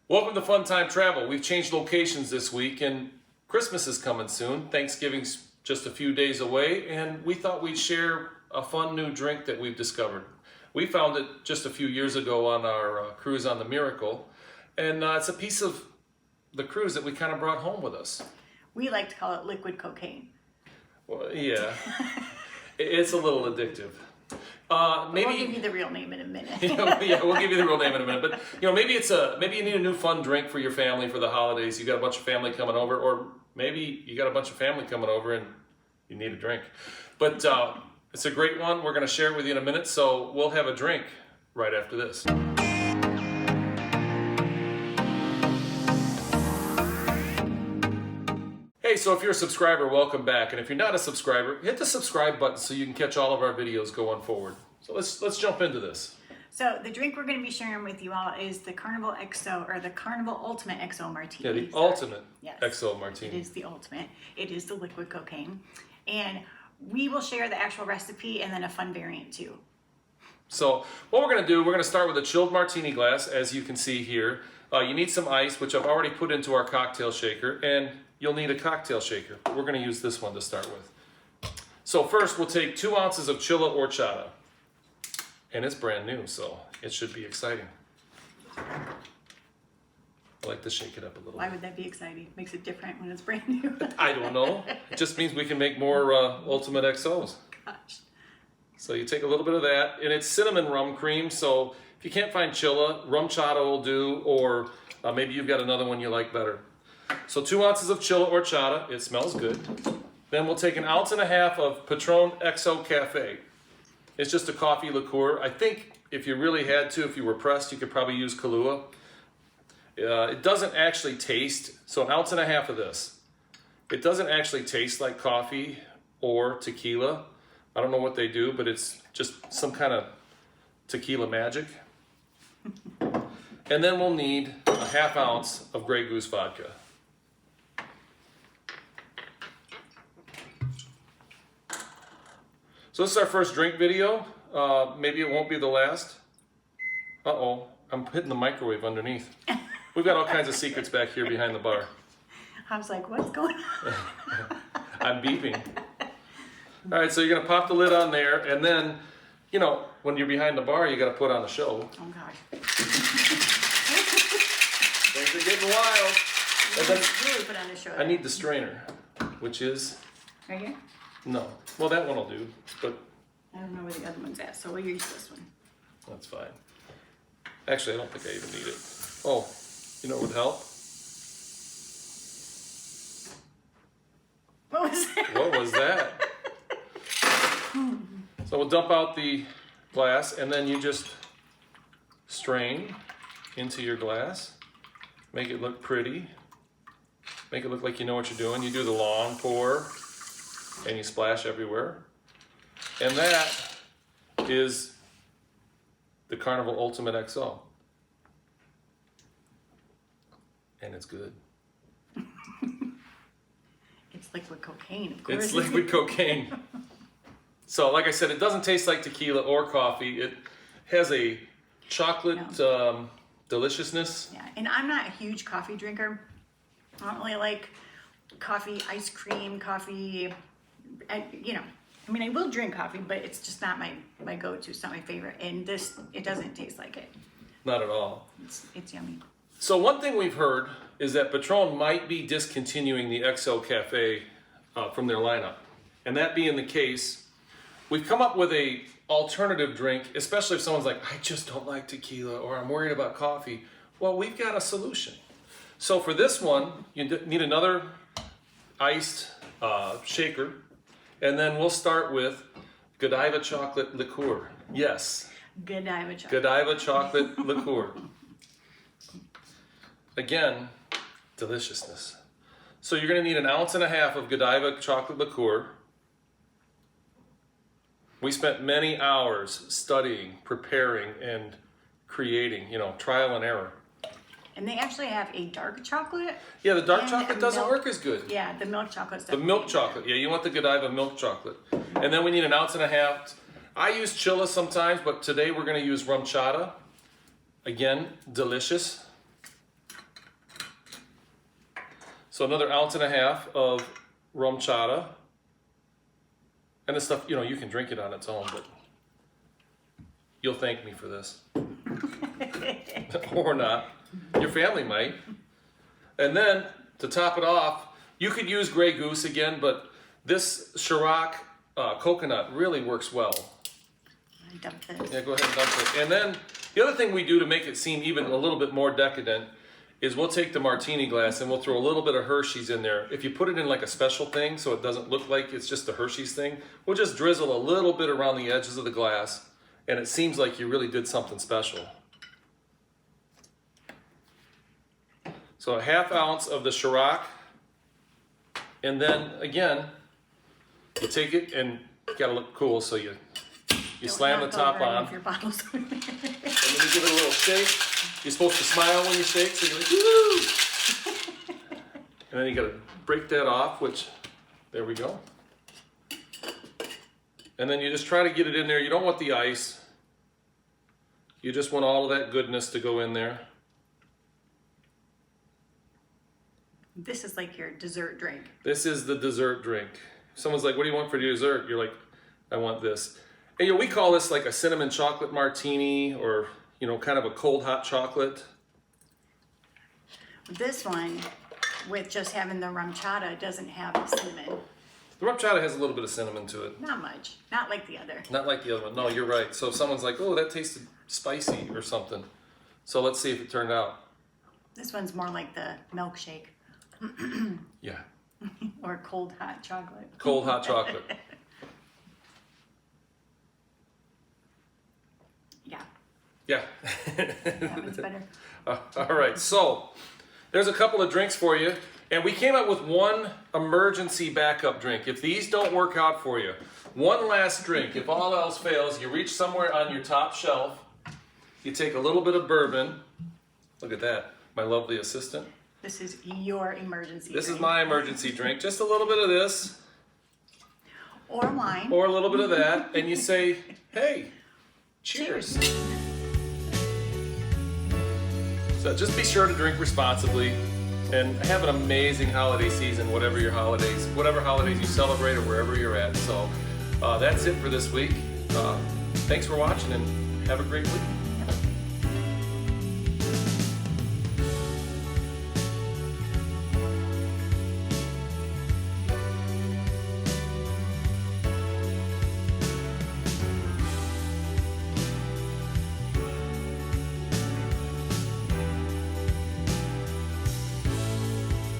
Welcome to Fun Time Travel. We've changed locations this week and Christmas is coming soon. Thanksgiving's just a few days away and we thought we'd share a fun new drink that we've discovered. We found it just a few years ago on our cruise on the Miracle, and it's a piece of the cruise that we kind of brought home with us. We like to call it liquid cocaine. Well, yeah, it's a little addictive. Maybe we'll give you the real name in a minute. Yeah, we'll give you the real name in a minute. But maybe maybe you need a new fun drink for your family for the holidays. You got a bunch of family coming over, or maybe you got a bunch of family coming over and you need a drink. But it's a great one. We're going to share it with you in a minute. So we'll have a drink right after this. Hey, so if you're a subscriber, welcome back. And if you're not a subscriber, hit the subscribe button so you can catch all of our videos going forward. So let's jump into this. So the drink we're going to be sharing with you all is the Carnival XO, or the Carnival Ultimate XO Martini. Yeah, the ultimate yes. XO Martini. It is the ultimate. It is the liquid cocaine. And we will share the actual recipe and then a fun variant too. So what we're going to do, we're going to start with a chilled martini glass, as you can see here. You need some ice, which I've already put into our cocktail shaker, and you'll need a cocktail shaker. We're going to use this one to start with. So first, we'll take 2 ounces of chilla horchata. And it's brand new, so it should be exciting. I like to shake it up a little. Why would that be exciting? Makes it different when it's brand new. I don't know. It just means we can make more Ultimate XOs. Gosh. So you take a little bit of that, and it's cinnamon rum cream, so if you can't find chilla, rum chata will do, or maybe you've got another one you like better. So 2 ounces of chilla horchata, it smells good. Then we'll take 1.5 ounces of Patron XO Cafe. It's just a coffee liqueur. I think if you really had to, if you were pressed, you could probably use Kahlua. It doesn't actually taste, so 1.5 ounces of this. It doesn't actually taste like coffee or tequila. I don't know what they do, but it's just some kind of tequila magic. And then we'll need 1/2 ounce of Grey Goose vodka. So this is our first drink video. Maybe it won't be the last. Uh-oh, I'm hitting the microwave underneath. We've got all kinds of secrets back here behind the bar. I was like, what's going on? I'm beeping. All right, so you're gonna pop the lid on there, and then, when you're behind the bar, you gotta put on the show. Oh gosh. Things are getting wild. And then, Really put on the show. I need the strainer, which is, Right here? no. Well, that one will do, but I don't know where the other one's at, so we'll use this one. that's fine. Actually, I don't think I even need it. Oh, you know what would help? What was that? What was that? So we'll dump out the glass, and then you just strain into your glass. Make it look pretty. Make it look like you know what you're doing. You do the long pour, and you splash everywhere. And that is the Carnival Ultimate XO. And it's good. It's liquid cocaine, of course. It's liquid cocaine. So, like I said, it doesn't taste like tequila or coffee. It has a chocolate deliciousness. Yeah, and I'm not a huge coffee drinker. I don't really like coffee, ice cream, coffee. I will drink coffee, but it's just not my go-to. It's not my favorite. And this, it doesn't taste like it. Not at all. It's yummy. So one thing we've heard is that Patron might be discontinuing the XO Cafe from their lineup. And that being the case, we've come up with a alternative drink, especially if someone's like, I just don't like tequila, or I'm worried about coffee. Well, we've got a solution. So for this one, you need another iced shaker, and then we'll start with Godiva chocolate liqueur. Yes. Godiva chocolate. Godiva chocolate liqueur. Again, deliciousness. So you're going to need 1.5 ounces of Godiva chocolate liqueur. We spent many hours studying, preparing, and creating, trial and error. And they actually have a dark chocolate. Yeah, the dark and chocolate doesn't work as good. Yeah, the milk chocolate. The milk chocolate. Yeah, you want the Godiva milk chocolate. And then we need 1.5 ounces. I use chilla sometimes, but today we're going to use rum chata. Again, delicious. So another ounce and a half of rum chata. And this stuff, you know, you can drink it on its own, but you'll thank me for this. Or not. Your family might. And then, to top it off, you could use Grey Goose again, but this Ciroc coconut really works well. I dump this. Yeah, go ahead and dump it. And then, the other thing we do to make it seem even a little bit more decadent is we'll take the martini glass and we'll throw a little bit of Hershey's in there. If you put it in like a special thing so it doesn't look like it's just the Hershey's thing, we'll just drizzle a little bit around the edges of the glass and it seems like you really did something special. So a half ounce of the Ciroc, and then again, you take it and you gotta look cool, so you slam the top on, Your bottles. and then you give it a little shake. You're supposed to smile when you shake, so you're like, woo! And then you gotta break that off, which, there we go. And then you just try to get it in there. You don't want the ice. You just want all of that goodness to go in there. This is like your dessert drink. This is the dessert drink. Someone's like, what do you want for dessert? You're like, I want this. And you know, we call this like a cinnamon chocolate martini, or, you know, kind of a cold hot chocolate. This one, with just having the rum chata, doesn't have the cinnamon. The rum chata has a little bit of cinnamon to it. Not much. Not like the other. Not like the other one. No, you're right. So if someone's like, oh, that tasted spicy or something. So let's see if it turned out. This one's more like the milkshake. Yeah. Or cold hot chocolate. Cold hot chocolate. Yeah, Yeah. that one's better. All right. So there's a couple of drinks for you. And we came up with one emergency backup drink. If these don't work out for you, one last drink. If all else fails, you reach somewhere on your top shelf. You take a little bit of bourbon. Look at that. My lovely assistant. This is your emergency This drink. is my emergency drink. Just a little bit of this. Or wine. Or a little bit of that. And you say, hey, cheers. So just be sure to drink responsibly. And have an amazing holiday season, whatever holidays you celebrate or wherever you're at. So that's it for this week. Thanks for watching and have a great week.